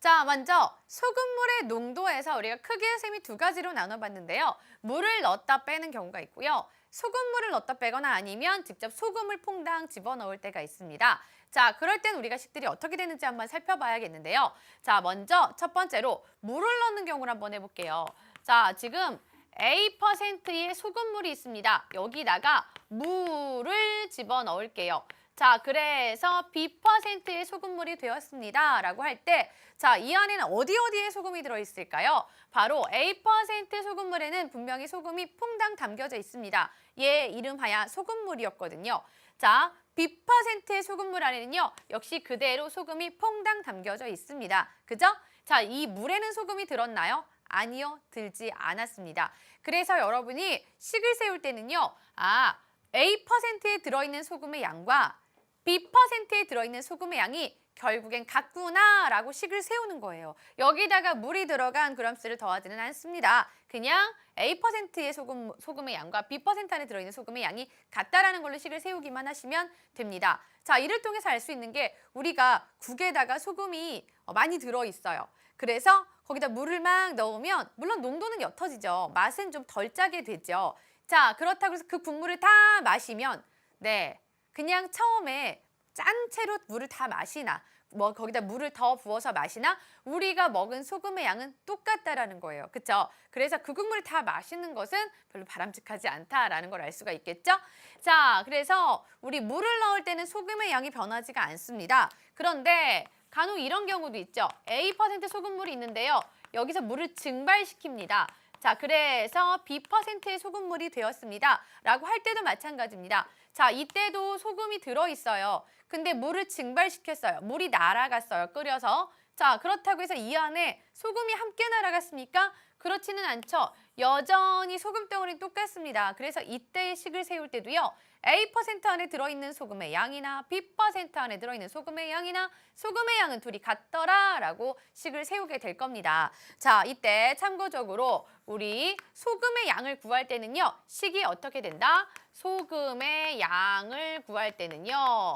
자, 먼저 소금물의 농도에서 우리가 크게 셈이 두 가지로 나눠봤는데요. 물을 넣었다 빼는 경우가 있고요. 소금물을 넣었다 빼거나 아니면 직접 소금을 퐁당 집어넣을 때가 있습니다. 자, 그럴 땐 우리가 식들이 어떻게 되는지 한번 살펴봐야겠는데요. 자, 먼저 첫 번째로 물을 넣는 경우를 한번 해볼게요. 자, 지금 A%의 소금물이 있습니다. 여기다가 물을 집어넣을게요. 자, 그래서 B%의 소금물이 되었습니다. 라고 할 때, 자, 이 안에는 어디에 소금이 들어있을까요? 바로 A% 소금물에는 분명히 소금이 퐁당 담겨져 있습니다. 얘 이름하여 소금물이었거든요. 자, B%의 소금물 안에는요, 역시 그대로 소금이 퐁당 담겨져 있습니다. 그죠? 자, 이 물에는 소금이 들었나요? 아니요, 들지 않았습니다. 그래서 여러분이 식을 세울 때는요, A%에 들어있는 소금의 양과 B%에 들어있는 소금의 양이 결국엔 같구나라고 식을 세우는 거예요. 여기다가 물이 들어간 그람수를 더하지는 않습니다. 그냥 A%의 소금의 양과 B% 안에 들어있는 소금의 양이 같다라는 걸로 식을 세우기만 하시면 됩니다. 자, 이를 통해서 알 수 있는 게 우리가 국에다가 소금이 많이 들어있어요. 그래서 거기다 물을 막 넣으면 물론 농도는 옅어지죠. 맛은 좀 덜 짜게 되죠. 자, 그렇다고 해서 그 국물을 다 마시면 그냥 처음에 짠 채로 물을 다 마시나 거기다 물을 더 부어서 마시나 우리가 먹은 소금의 양은 똑같다라는 거예요. 그렇죠? 그래서 그 국물을 다 마시는 것은 별로 바람직하지 않다라는 걸 알 수가 있겠죠? 자, 그래서 우리 물을 넣을 때는 소금의 양이 변하지가 않습니다. 그런데 간혹 이런 경우도 있죠. A% 소금물이 있는데요. 여기서 물을 증발시킵니다. 자, 그래서 B%의 소금물이 되었습니다. 라고 할 때도 마찬가지입니다. 자, 이때도 소금이 들어있어요. 근데 물을 증발시켰어요. 물이 날아갔어요. 끓여서. 자, 그렇다고 해서 이 안에 소금이 함께 날아갔습니까? 그렇지는 않죠. 여전히 소금 덩어리는 똑같습니다. 그래서 이때의 식을 세울 때도요. A% 안에 들어있는 소금의 양이나 B% 안에 들어있는 소금의 양이나 소금의 양은 둘이 같더라라고 식을 세우게 될 겁니다. 자, 이때 참고적으로 우리 소금의 양을 구할 때는요. 식이 어떻게 된다? 소금의 양을 구할 때는요.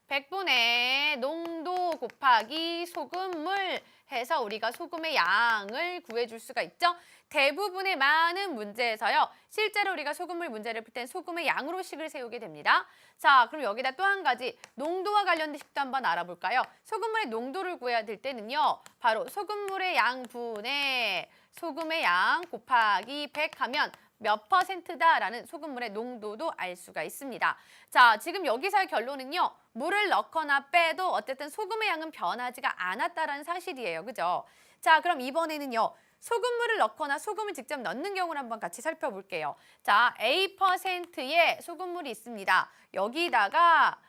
100분의 농도 곱하기 소금물 해서 우리가 소금의 양을 구해줄 수가 있죠. 대부분의 많은 문제에서요. 실제로 우리가 소금물 문제를 풀 땐 소금의 양으로 식을 세우게 됩니다. 자, 그럼 여기다 또 한 가지 농도와 관련된 식도 한번 알아볼까요? 소금물의 농도를 구해야 될 때는요. 바로 소금물의 양분의 소금의 양 곱하기 100 하면 몇 %다라는 소금물의 농도도 알 수가 있습니다. 자, 지금 여기서의 결론은요. 물을 넣거나 빼도 어쨌든 소금의 양은 변하지가 않았다라는 사실이에요. 그죠? 자, 그럼 이번에는요. 소금물을 넣거나 소금을 직접 넣는 경우를 한번 같이 살펴볼게요. 자, A%의 소금물이 있습니다. 여기다가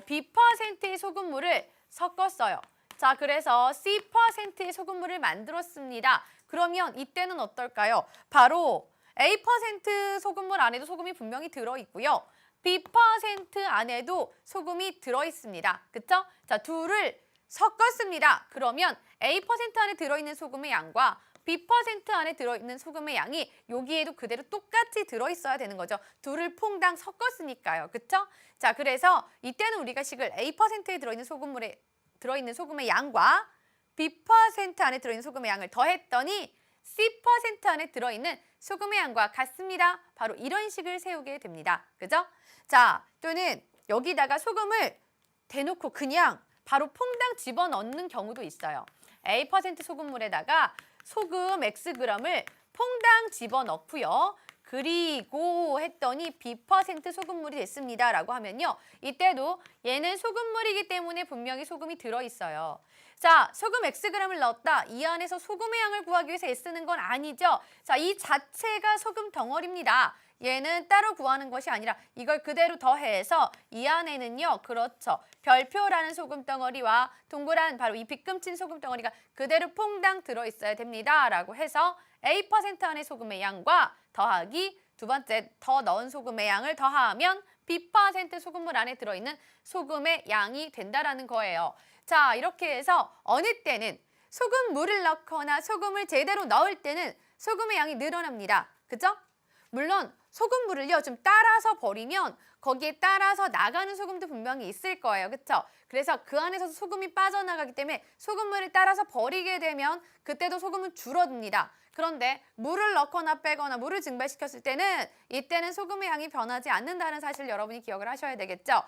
B%의 소금물을 섞었어요. 자, 그래서 C%의 소금물을 만들었습니다. 그러면 이때는 어떨까요? 바로 A% 소금물 안에도 소금이 분명히 들어있고요. B% 안에도 소금이 들어있습니다. 그쵸? 자, 둘을 섞었습니다. 그러면 A% 안에 들어있는 소금의 양과 B% 안에 들어있는 소금의 양이 여기에도 그대로 똑같이 들어있어야 되는 거죠. 둘을 퐁당 섞었으니까요. 그쵸? 자, 그래서 이때는 우리가 식을 A%에 들어있는 소금의 양과 B% 안에 들어있는 소금의 양을 더했더니 C% 안에 들어있는 소금의 양과 같습니다. 바로 이런 식을 세우게 됩니다. 그죠? 자, 또는 여기다가 소금을 대놓고 그냥 바로 퐁당 집어넣는 경우도 있어요. A% 소금물에다가 소금 Xg을 퐁당 집어넣고요. 그리고 했더니 B% 소금물이 됐습니다. 라고 하면요. 이때도 얘는 소금물이기 때문에 분명히 소금이 들어있어요. 자, 소금 Xg을 넣었다. 이 안에서 소금의 양을 구하기 위해서 애쓰는 건 아니죠. 자, 이 자체가 소금 덩어리입니다. 얘는 따로 구하는 것이 아니라 이걸 그대로 더해서 이 안에는요. 그렇죠. 별표라는 소금 덩어리와 동그란 바로 이 빗금친 소금 덩어리가 그대로 퐁당 들어있어야 됩니다. 라고 해서 A% 안의 소금의 양과 더하기 두 번째 더 넣은 소금의 양을 더하면 B% 소금물 안에 들어있는 소금의 양이 된다라는 거예요. 자, 이렇게 해서 어느 때는 소금물을 넣거나 소금을 제대로 넣을 때는 소금의 양이 늘어납니다. 그죠? 물론 소금물을요 좀 따라서 버리면 거기에 따라서 나가는 소금도 분명히 있을 거예요. 그렇죠? 그래서 그 안에서 소금이 빠져나가기 때문에 소금물을 따라서 버리게 되면 그때도 소금은 줄어듭니다. 그런데 물을 넣거나 빼거나 물을 증발시켰을 때는 이때는 소금의 양이 변하지 않는다는 사실 여러분이 기억을 하셔야 되겠죠.